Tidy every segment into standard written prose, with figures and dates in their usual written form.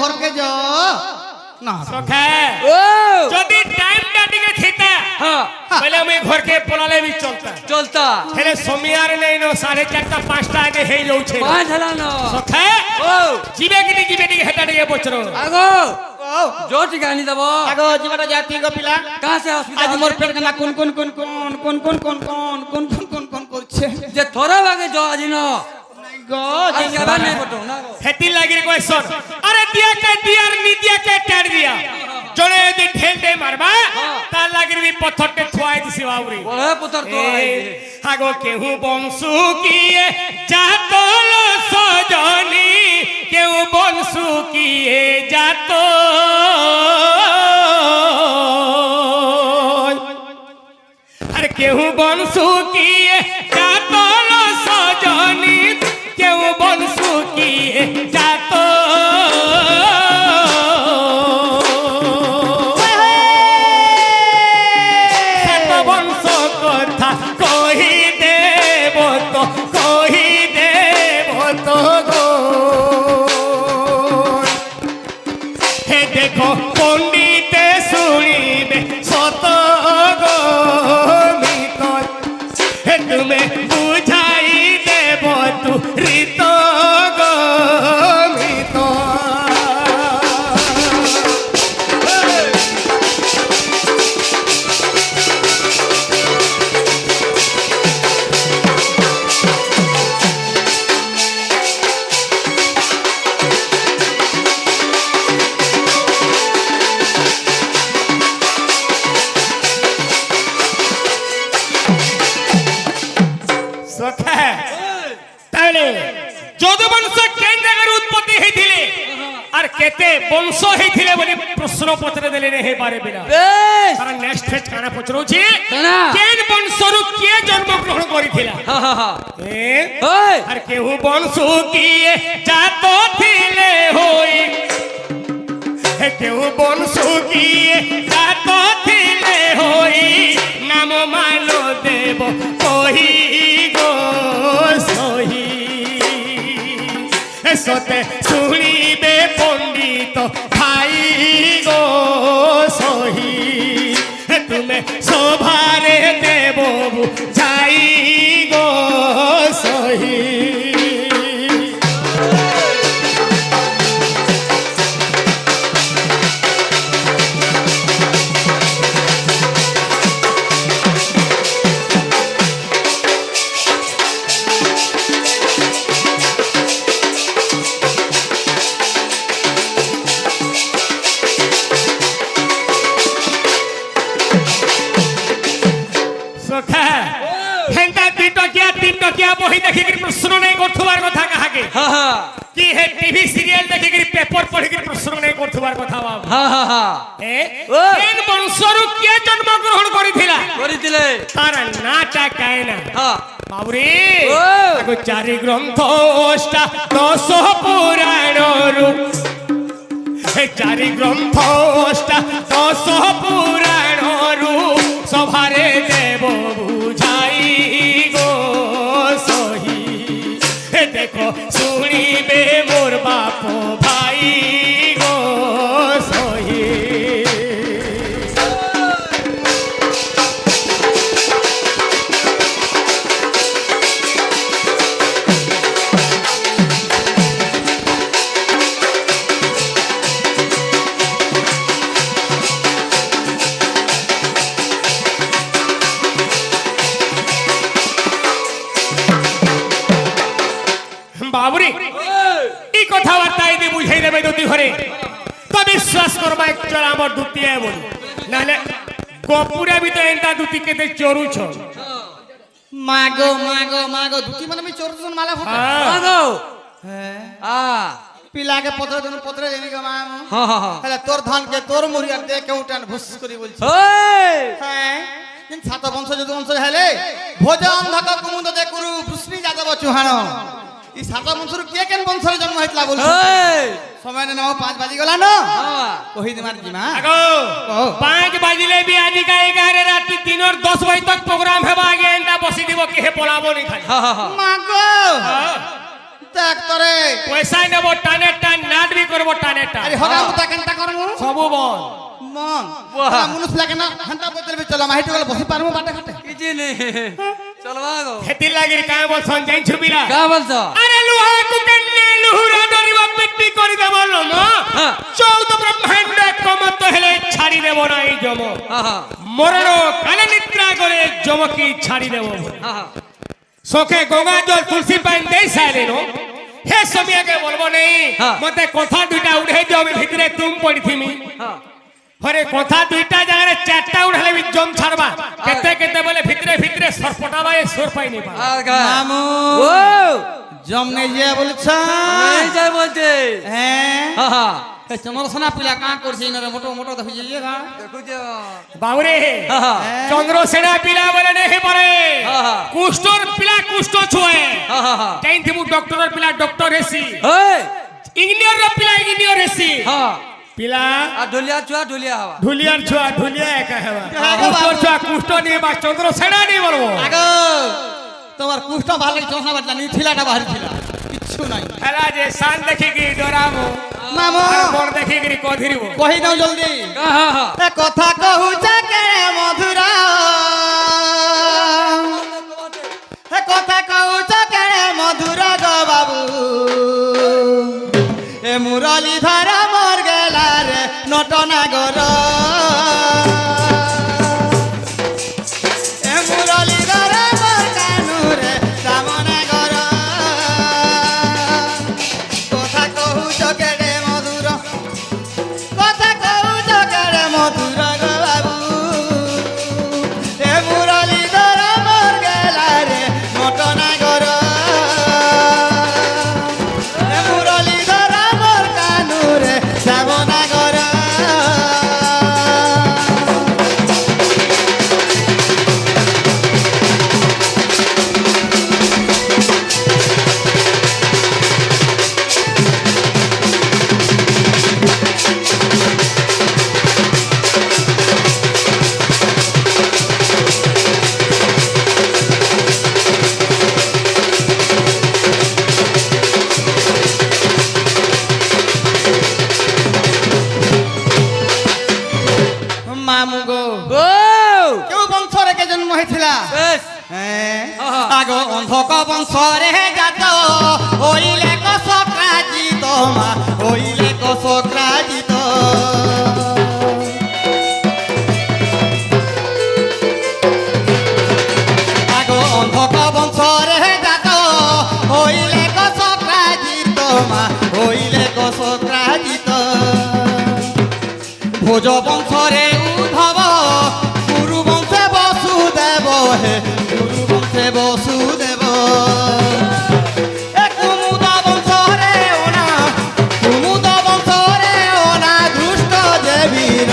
ঘরকে যা না সখা ও যদি টাইমটা দিকে থিতা হ্যাঁ বলে আমি ঘরকে পলালে বি চলতা চলতা হেলে সমিয়ার নেই নো 4:30 5টা আগে হেই যাচ্ছে পাঁচ হেলানো সখা ও জিবে কি হেটা দিকে পছরো আগো জোর টিকা আনি দেব আগো জীবটা জাতি গো পিলা কাঁ সে হসপিটাল আজ মোর পেট না কোন কোন কোন কোন কোন কোন কোন কোন কোন কোন কোন কোন করছে যে থরা বাগে জ আজি ন গো আজ যাবা নাই বটো না গো হেতি লাগি কোয়েশ্চন আরে দিয়া কে দিয়ার নি দিয়া কে টাড় দিয়া জনে যদি ঠেল দে মারবা তা লাগি বি পথরতে থুয়াই দিছি বাউরি বড় পুতর তো আগো কেহু বংশু কিয়ে জাতল সজনি কেহু বংশু কিয়ে জাত আরে কেহু বংশু কিয়ে জাতল সজনি কেহু বংশু কিয়ে জাত বংশ কথা কহি দেব তো গো হে দেখো পণ্ডিতে শুনিবে সত গো মিত হে তুমি বুঝাই দেব তু ঋত গো মিত যদুবংশ কেন জায়গার উৎপত্তি হয়েছিলে আর কেতে বংশ হয়েছিলে বলে প্রশ্ন পত্রে দেলে হে পারে বিনা বেশ তারা নেক্সট ফেজ কানা পচরুছি কানা কেন বংশরু কে জন্মগ্রহণ করিଥିଲା হা হা হা এ ওই আর কেহু বংশ কিয়ে জাত থিলে হই হে কেহু বংশ কিয়ে জাত থিলে হই নাম মানো দেব কহি গো সহি সতে শুনিবে পণ্ডিত ভাই গো সহি তুমি শোভারে দেব যাই গো সহি বহি দেখি প্রশ্ন নেই করবার কথা কাহাকে হা হা কি হে টিভি সিরিয়াল দেখি পেপর পড়ি প্রশ্ন নেই করবার কথা বাবা হা হা হা এ কেন বংশরু কে জন্মগ্রহণ করিছিলা করিছিলে তার নাটা কায়না হা বাবুরে ও আগো চারি গ্রন্থ অষ্টা 10 পুরাণরু হে চারি গ্রন্থ অষ্টা 10 পুরাণরু সভারে দেব বুঝাই গো সহি হে দেখো শুনিবে মোর বাপ ভাই গো সহি বাবুরে এই কথাবার্তা যদি বুঝাই দেবে দুটি ঘরে তো বিশ্বাস করবা একচুয়াল আমার দুটি বলি নাহলে গপুরা भी तो एंता दुती के ते चोरुछ মাগো মাগো মাগো দুটি মানে আমি চোরজন মালা ফটা আগো হ্যাঁ আ পিলাকে পত্র দেনি গো মা হা হা হা হেলা তোর ধান কে তোর মুরিয়া দে কেউ টান ভুস করি বলছি ওই হ্যাঁ কিন্তু সাত বংশ যদু বংশ হেলে ভোজা অন্ধক কুমুদ দে কুরু পুষ্পি যাদব চুহান ই সাত বংশর কে কেন বংশরে জন্ম হইতলা বলছি ওই সময় না 5 বাজি গলা না হ্যাঁ কহি দিমার জিমা আগো 5 বাজিলে भी आज का 11 रात 3 और 10 बजे तक प्रोग्राम हेबा आगे एंता बसी दिबो के हे पलाबो नहीं खाली হা হা হা মাগো দেখ তোরে পয়সা নেব টানে টান নাট বি করব টানে টান আরে হগা মুতা কেনটা করমু সবু বন মন বাহ। মনুষ লাগে না হান্তা বদলবে চলো মাহিটি গলে বসি পারমু বাটে ঘাটে কিছু নেই চলবা গো হেতি লাগি কায় বলছন যাই ছবিলা কা বলছো আরে লুহা কুকেন্নে লুহুরা ধরিব পেটি করি দেব না হ্যাঁ। 14 ব্রহ্মাণ্ড কমত হেলে ছাড়ি দেব না এই জম হ্যাঁ মরণ কালে নিদ্রা করে জমকি ছাড়ি দেব হ্যাঁ সোখে গঙ্গা জল তুলসী পান দেই সাইলেনো হে সমিয়াকে বলবো নেই হ্যাঁ। মতে কথা দুইটা উড়ে জমি ভিতরে তুম পড়িথিমি হ্যাঁ হরে কথা দুইটা জায়গায় চারটা উড়ালে বি জম ছাড়বা কেতে কেতে বলে ভিতরে ভিতরে সরপটা বাই সুর পাইনি পা আর গা মামু ও জম নেই যে বলছ नहीं जाय बोलते হ্যাঁ हां हां এ চমর সোনা পিলা কা করছি নরে মোটো মোটো দেখি যে গা देखो जो বাবুরে हां हां চন্দ্রসেনা পিলা বলে নেহি পারে হ্যাঁ, হ্যাঁ। কুষ্ঠর পিলা কুষ্ঠ ছুঁয়ে हां हां কাইন থিমু ডক্টরের পিলা ডক্টর হেসি हे ইঞ্জিনিয়র পিলা ইঞ্জিনিয়র হেসি हां পিলা आ ढोलिया चुआ ढोलिया हवा ধুলিয়ার ছোয়া ধুলিয়া একা হেবা হ্যাঁ গো কুষ্ঠর বাবু। ছোয়া কুষ্ঠ নিয়ে বা চন্দ্রসেনা নিয়ে বলবো আগো তোমার কুষ্ঠ ভালো চোখা বাটলা নি ছিলাটা বাহির ছিল কিচ্ছু নাই খেলা যে শান দেখি কি ডরাবো মামু আর বড় দেখি কি কধিরিব কহি দাও জলদি हां हां এ কথা কহুছ কে মধুরা এ কথা কহুছ কে মধুরা গো বাবু এ মুরলি ধরা মর গেলা রে নটনাগর এ মুরলি ধরা মর কানু রে সামনাগর কথা কহুছ কে মধুর কথা কহুছ কে মধুর গো বাবু এ মুরলি ধরা মর গেলা রে নটনাগর এ মুরলি ধরা মর কানু রে সামনাগর মামু গো ओ কেউ বংশরে কে জন্ম হয়েছিলা बस আহা। আগ অন্ধক বংশরে জাত হইলে কসক্রাজিত মা হইলে কসক্রাজিত আগ অন্ধক বংশরে জাত হইলে কসক্রাজিত মা হইলে কসক্রাজিত ভোজ বংশরে উদ্ধব গুরু বংশে বসুদেব হে গুরু বংশে বসুদেব এ কুমুদ বংশরে ওনা কুমুদ বংশরে ওনা দুষ্ট যে বীর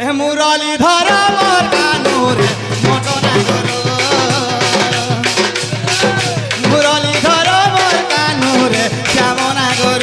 এ মুরলি ধর মোর কানুরে মটনাগর মুরলি ধর মোর কানুরে শ্যামনাগর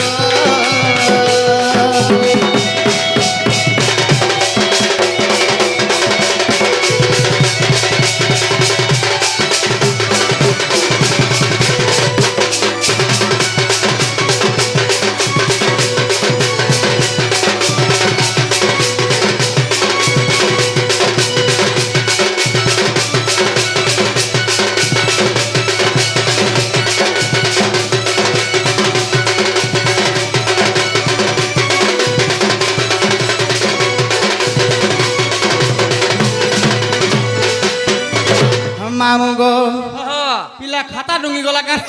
মামু গো हां পিলা খাতা ডুঙ্গি গলা কার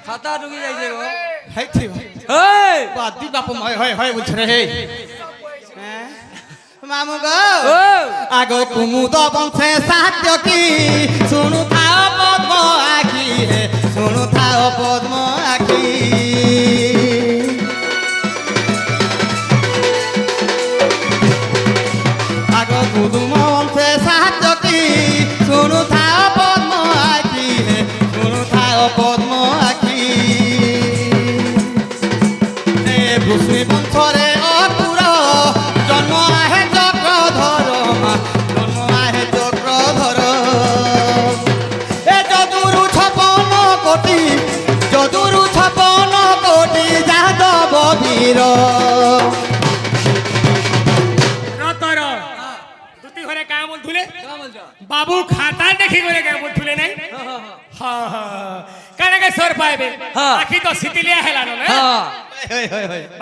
खाता डुगी जाई जे गो হাইছি हे বাদি বাপ হয় হয় হয় বলছ রে হে মামু গো ओ আগ কুমুদ বংশে সাহায্য কি শুনু থাও পদ্ম আখি হে শুনু থাও পদ্ম আখি আগ কুদুম বংশে সাহায্য কি শুনু থাও পদ্ম আখি হে শুনু থাও পদ্ম আখি এ ভূষ্ণী বংশরে অপুর জন্ম আহে চক্রধর মা জন্ম আহে চক্রধর এ যদুরু ছপন বীর রতর দুটি ঘরে কাম বলথুলে কাম বলছ বাবু খাতা দেখি করে কাম বলথুলে নাই হ্যাঁ কানাকে সর পাইবে হ্যাঁ। আখি তো সিতিলিয়া হেলানো না হ্যাঁ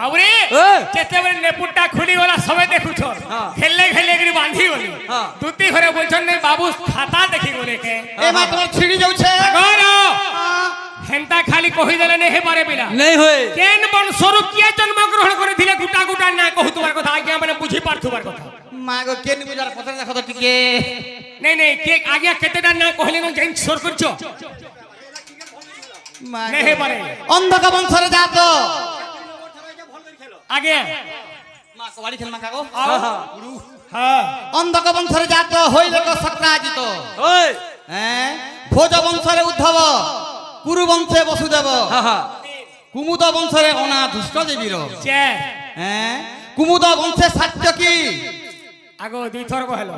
বাবুরে ওই। যেতেবেলে নেপুরটা খুলি গলা সবাই দেখুছ হ্যাঁ। খেললে খেলে এগরি বাঁধি গলি হ্যাঁ। দুটি ঘরে বলছন নাই বাবু খাতা দেখি গলে কে এ মা তোমার ছিড়ি যাচ্ছে আগর হেন্তা খালি কহি দেলে নেই পারে বিনা নেই হয়ে কেন বংশরু কিয়ে জন্মগ্রহণ করেছিলে গোটা গোটা না কহু তোমার কথা আগে মানে বুঝি পারথুবার কথা মা গো কেন বুঝার পথে দেখো তো টিকে নেই নেই কে আগে কেতেটা না কহলে কোন জাইন সর করছো মা গো। নেই পারে অন্ধক বংশরে জাত আগে মা কবাড়ি খেল মা কাগো হ্যাঁ হ্যাঁ হ্যাঁ অন্ধক বংশরে জাত হইলে ক সক্রাজিত ওই হ্যাঁ ভোজ বংশরে উদ্ধব কুরু বংশে বসুদেব হ্যাঁ হ্যাঁ কুমুদ বংশরে অনা দুষ্ট দেবীর চে হ্যাঁ কুমুদ বংশে সাত্যকী আগো দুই থর কহলো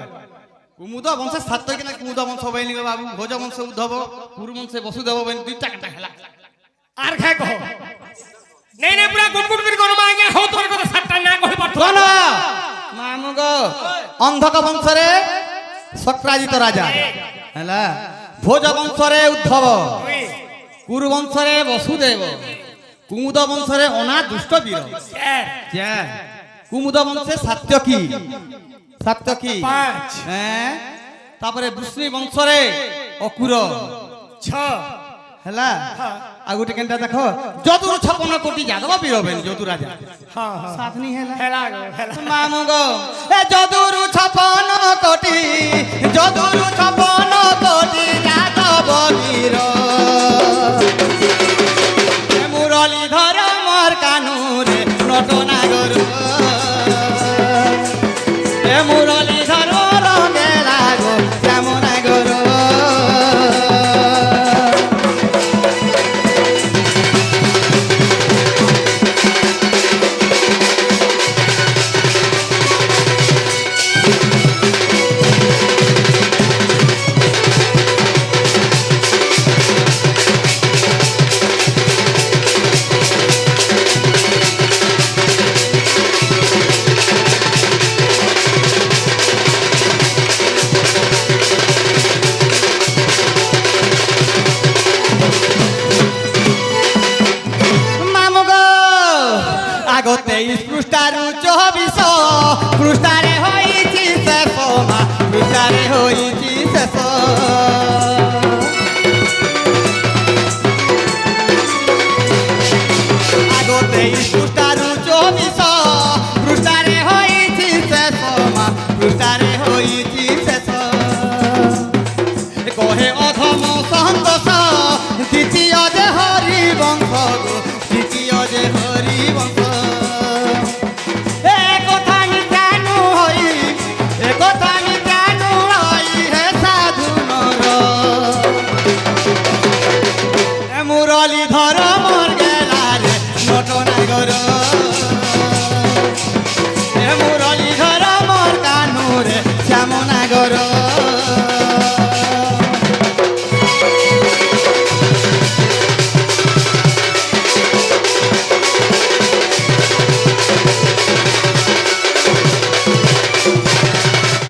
কুমুদ বংশে সাত্যকী না কুমুদ বংশ বইলি বাবু ভোজ বংশে উদ্ধব কুরু বংশে বসুদেব বইলি দুইটা কাটা খেলা আর খায় কহ নেই নেই পুরা গুটগুট করে কোন মাগে হো তোর কথা সাতটা না কহি পারতো কোন মামু গো অন্ধক বংশরে সক্রাজিত রাজা হেলা ভোজ বংশরে উদ্ধব ওই কুরু বংশরে বসুদেব কুমুদ বংশরে অনা দুষ্ট বীর চে কুমুদ বংশে সাত্যকী সাত্যকী পাঁচ হ্যাঁ তারপরে বৃষ্ণি বংশরে অকুর ছ হেলা আর গোটে কেনটা দেখো যদুর 56 কোটি যাদব বীর হবেন যদু রাজা হ্যাঁ হ্যাঁ সাতনি হেলা হেলা গো হেলা মামু গো এ যদুর 56 কোটি যদুর 56 কোটি যাদব বীর এ মুরলীধর মোর কানুরে নটনাগর এ মুরলীধর রঙে লাগো শ্যামনগর মামু গো আগতে পৃষ্ঠারু 24 পৃষ্ঠারে হইছি শেষ মা পৃষ্ঠারে হইছি শেষ আগতে পৃষ্ঠারু 24 পৃষ্ঠারে হইছি শেষ মা পৃষ্ঠারে হইছি শেষ কহে অধম সন্তোষ দ্বিতীয় যে হরি বংশ গো